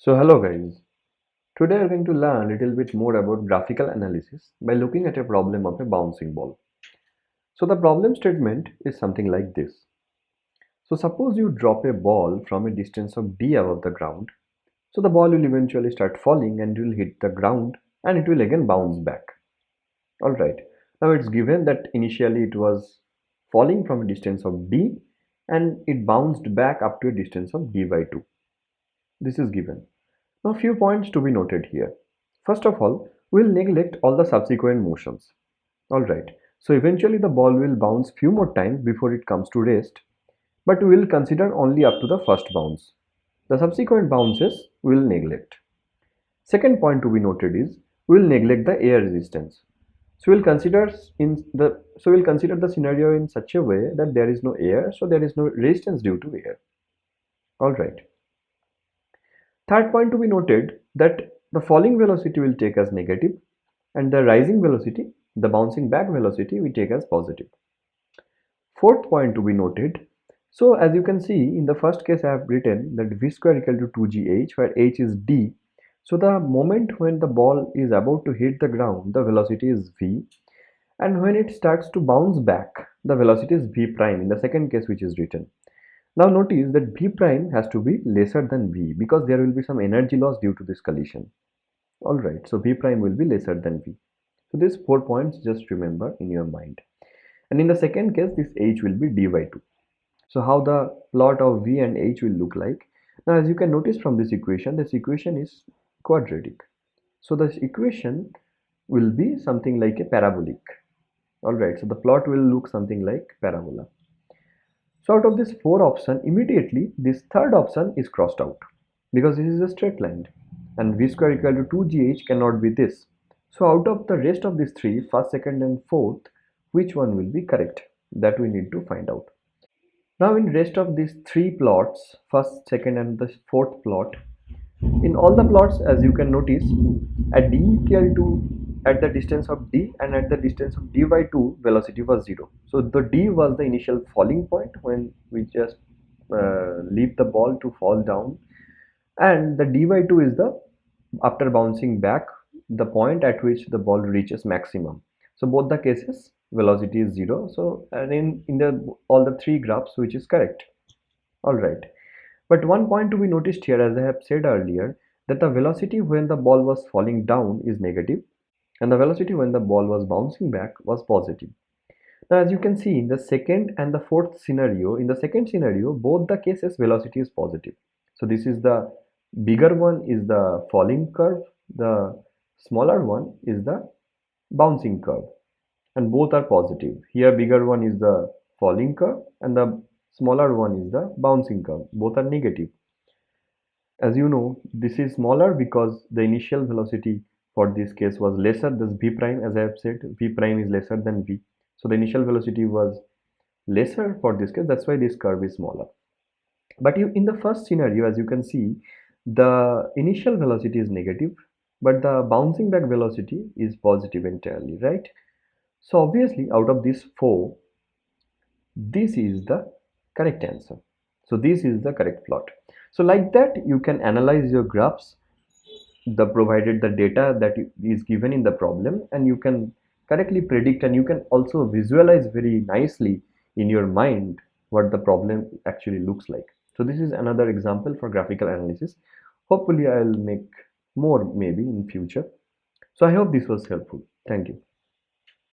So hello guys, today we're going to learn a little bit more about graphical analysis by looking at a problem of a bouncing ball. So the problem statement is something like this. So suppose you drop a ball from a distance of d above the ground. So the ball will eventually start falling and will hit the ground and it will again bounce back. Alright, now it's given that initially it was falling from a distance of d and it bounced back up to a distance of d by 2. This is given. Now, few points to be noted here. First of all, we'll neglect all the subsequent motions. Alright, so eventually the ball will bounce few more times before it comes to rest, but we will consider only up to the first bounce. The subsequent bounces we will neglect. Second point to be noted is we will neglect the air resistance. We'll consider the scenario in such a way that there is no air, so there is no resistance due to air. Alright. Third point to be noted that the falling velocity will take as negative and the rising velocity, the bouncing back velocity, we take as positive. Fourth point to be noted. So as you can see in the first case I have written that v square equal to 2gh where h is d. So the moment when the ball is about to hit the ground, the velocity is v, and when it starts to bounce back, the velocity is v prime in the second case which is written. Now notice that v prime has to be lesser than v because there will be some energy loss due to this collision. Alright, so v prime will be lesser than v. So these 4 points just remember in your mind. And in the second case, this h will be d by 2. So how the plot of v and h will look like? Now as you can notice from this equation is quadratic. So this equation will be something like a parabolic. Alright, so the plot will look something like parabola. So out of this 4 option, immediately this third option is crossed out because this is a straight line and v square equal to 2gh cannot be this. So out of the rest of these 3, first, second and fourth, which one will be correct? That we need to find out. Now in rest of these 3 plots, first, second and the fourth plot, in all the plots as you can notice at d equal to at the distance of d and at the distance of d by 2 velocity was 0. So the d was the initial falling point when we just leave the ball to fall down, and the d by 2 is the after bouncing back the point at which the ball reaches maximum. So both the cases velocity is 0. So and in the all the 3 graphs which is correct. All right. But one point to be noticed here, as I have said earlier, that the velocity when the ball was falling down is negative and the velocity when the ball was bouncing back was positive. Now as you can see in the second and the fourth scenario, in the second scenario both the cases velocity is positive. So this is the bigger one is the falling curve, the smaller one is the bouncing curve, and both are positive. Here bigger one is the falling curve and the smaller one is the bouncing curve, both are negative. As you know, this is smaller because the initial velocity for this case was lesser. This v prime, as I have said, v prime is lesser than v. So the initial velocity was lesser for this case. That's why this curve is smaller. But in the first scenario, as you can see, the initial velocity is negative, but the bouncing back velocity is positive entirely, right? So obviously, out of these 4, this is the correct answer. So this is the correct plot. So like that, you can analyze your graphs, the provided the data that is given in the problem, and you can correctly predict, and you can also visualize very nicely in your mind what the problem actually looks like. So this is another example for graphical analysis. Hopefully I'll make more maybe in future. So I hope this was helpful. Thank you.